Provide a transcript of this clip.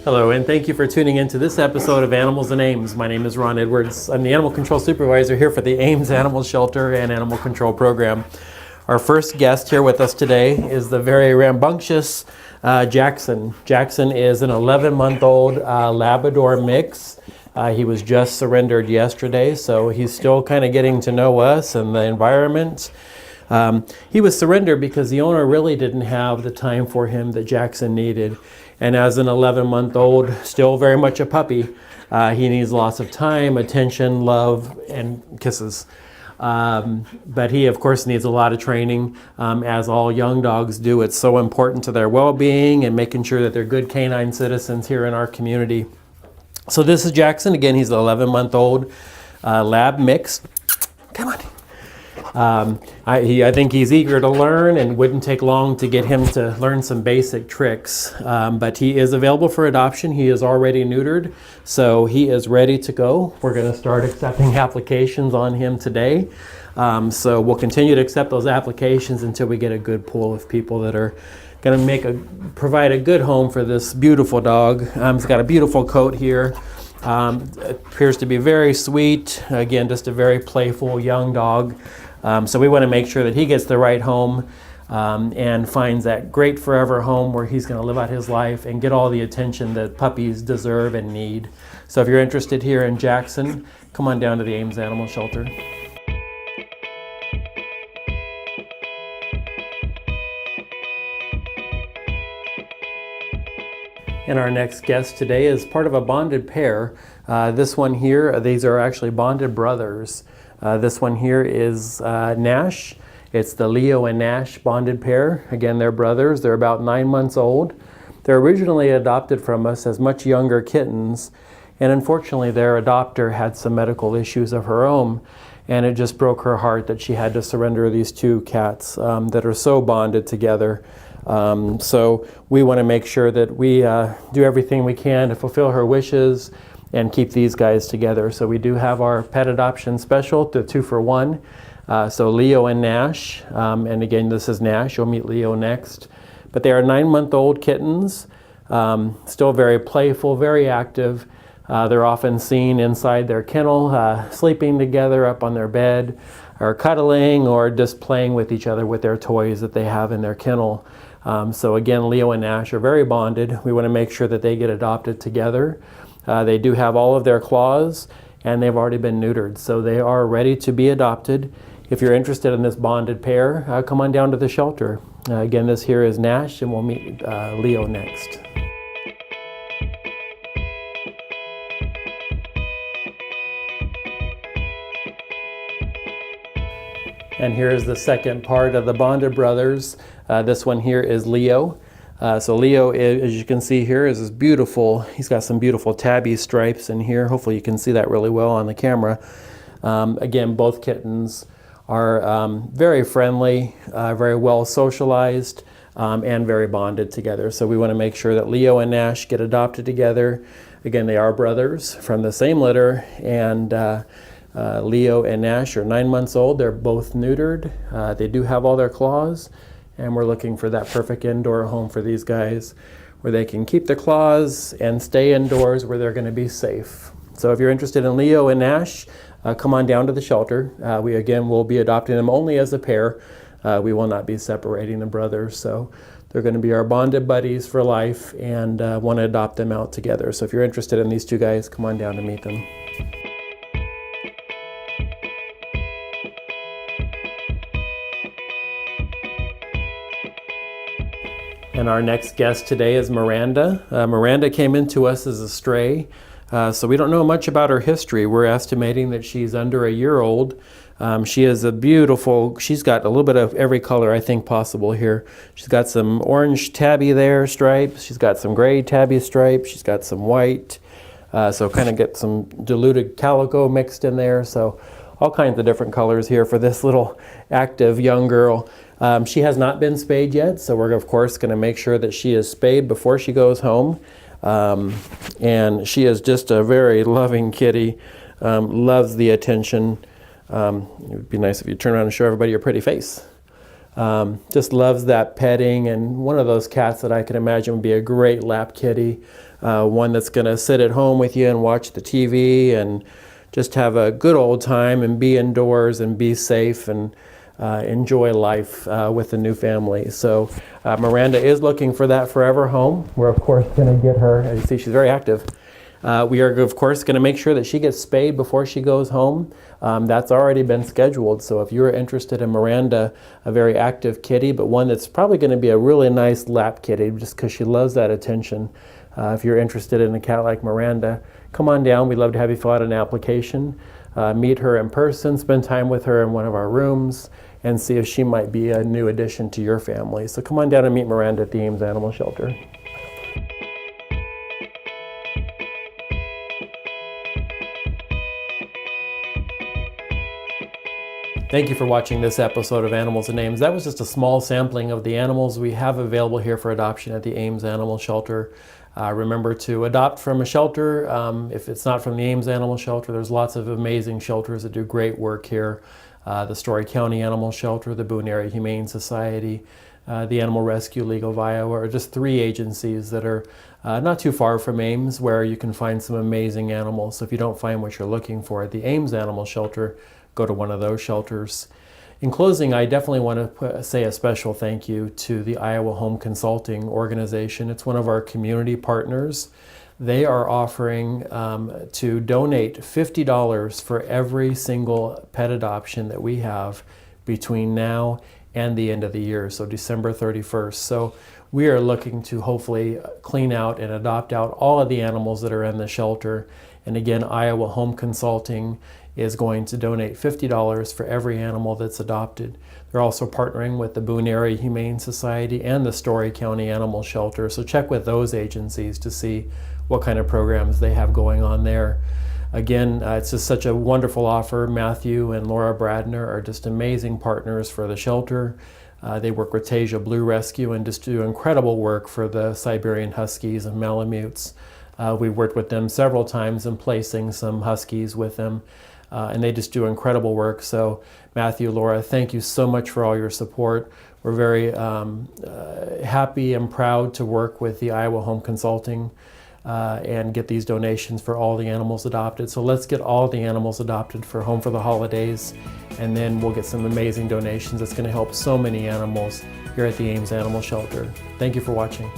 Hello, and thank you for tuning in to this episode of Animals and Ames. My name is Ron Edwards. I'm the Animal Control Supervisor here for the Ames Animal Shelter and Animal Control Program. Our first guest here with us today is the very rambunctious Jackson. Jackson is an 11-month-old Labrador mix. He was just surrendered yesterday, so he's still kind of getting to know us and the environment. He was surrendered because the owner really didn't have the time for him that Jackson needed. And as an 11-month-old, still very much a puppy, he needs lots of time, attention, love, and kisses. But he, of course, needs a lot of training, as all young dogs do. It's so important to their well-being and making sure that they're good canine citizens here in our community. So this is Jackson. Again, he's an 11-month-old lab mix. Come on. I think he's eager to learn, and wouldn't take long to get him to learn some basic tricks. But he is available for adoption. He is already neutered, so he is ready to go. We're going to start accepting applications on him today. So we'll continue to accept those applications until we get a good pool of people that are going to provide a good home for this beautiful dog. He's got a beautiful coat here. Appears to be very sweet. Again, just a very playful young dog. So we want to make sure that he gets the right home and finds that great forever home where he's going to live out his life and get all the attention that puppies deserve and need. So if you're interested here in Jackson, come on down to the Ames Animal Shelter. And our next guest today is part of a bonded pair. This one here, these are actually bonded brothers. This one here is Nash. It's the Leo and Nash bonded pair. Again, they're brothers. They're about 9 months old. They're originally adopted from us as much younger kittens, and unfortunately their adopter had some medical issues of her own, and it just broke her heart that she had to surrender these two cats that are so bonded together. So we want to make sure that we do everything we can to fulfill her wishes and keep these guys together. So we do have our pet adoption special, the 2-for-1. So Leo and Nash, and again, this is Nash. You'll meet Leo next. But they are 9-month-old kittens, still very playful, very active. They're often seen inside their kennel, sleeping together up on their bed, or cuddling, or just playing with each other with their toys that they have in their kennel. So again, Leo and Nash are very bonded. We want to make sure that they get adopted together. They do have all of their claws, and they've already been neutered, so they are ready to be adopted. If you're interested in this bonded pair, come on down to the shelter. Again, this here is Nash, and we'll meet Leo next. And here is the second part of the bonded brothers. This one here is Leo. So Leo, as you can see here, is this beautiful, he's got some beautiful tabby stripes in here. Hopefully you can see that really well on the camera. Again, both kittens are very friendly, very well socialized, and very bonded together. So we want to make sure that Leo and Nash get adopted together. Again, they are brothers from the same litter, and Leo and Nash are 9 months old. They're both neutered. They do have all their claws. And we're looking for that perfect indoor home for these guys where they can keep their claws and stay indoors where they're going to be safe. So if you're interested in Leo and Nash, come on down to the shelter. We again will be adopting them only as a pair. We will not be separating the brothers. So they're going to be our bonded buddies for life, and want to adopt them out together. So if you're interested in these two guys, come on down to meet them. And our next guest today is Miranda. Miranda came into us as a stray, so we don't know much about her history. We're estimating that she's under a year old. She is a beautiful, she's got a little bit of every color I think possible here. She's got some orange tabby there, stripes. She's got some gray tabby stripes. She's got some white. So kind of get some diluted calico mixed in there. So all kinds of different colors here for this little active young girl. She has not been spayed yet, so we're of course going to make sure that she is spayed before she goes home. And she is just a very loving kitty, loves the attention. It would be nice if you turn around and show everybody your pretty face. Just loves that petting, and one of those cats that I can imagine would be a great lap kitty. One that's going to sit at home with you and watch the TV and just have a good old time and be indoors and be safe and enjoy life with the new family. So Miranda is looking for that forever home. We're of course going to get her, as you see she's very active. We are of course going to make sure that she gets spayed before she goes home. That's already been scheduled, so if you're interested in Miranda, a very active kitty, but one that's probably going to be a really nice lap kitty just because she loves that attention. If you're interested in a cat like Miranda, come on down. We'd love to have you fill out an application, meet her in person, spend time with her in one of our rooms, and see if she might be a new addition to your family. So come on down and meet Miranda at the Ames Animal Shelter. Thank you for watching this episode of Animals and Ames. That was just a small sampling of the animals we have available here for adoption at the Ames Animal Shelter. Remember to adopt from a shelter. If it's not from the Ames Animal Shelter, there's lots of amazing shelters that do great work here. The Story County Animal Shelter, the Boone Area Humane Society, the Animal Rescue League of Iowa are just 3 agencies that are not too far from Ames where you can find some amazing animals. So if you don't find what you're looking for at the Ames Animal Shelter, go to one of those shelters. In closing, I definitely want to say a special thank you to the Iowa Home Consulting Organization. It's one of our community partners. They are offering to donate $50 for every single pet adoption that we have between now and the end of the year, so December 31st. So we are looking to hopefully clean out and adopt out all of the animals that are in the shelter. And again, Iowa Home Consulting is going to donate $50 for every animal that's adopted. They're also partnering with the Boone Area Humane Society and the Story County Animal Shelter. So check with those agencies to see what kind of programs they have going on there. Again, it's just such a wonderful offer. Matthew and Laura Bradner are just amazing partners for the shelter. They work with Tasia Blue Rescue and just do incredible work for the Siberian Huskies and Malamutes. We've worked with them several times in placing some Huskies with them. And they just do incredible work. So Matthew, Laura, thank you so much for all your support. We're very happy and proud to work with the Iowa Home Consulting and get these donations for all the animals adopted. So let's get all the animals adopted for Home for the Holidays, and then we'll get some amazing donations that's going to help so many animals here at the Ames Animal Shelter. Thank you for watching.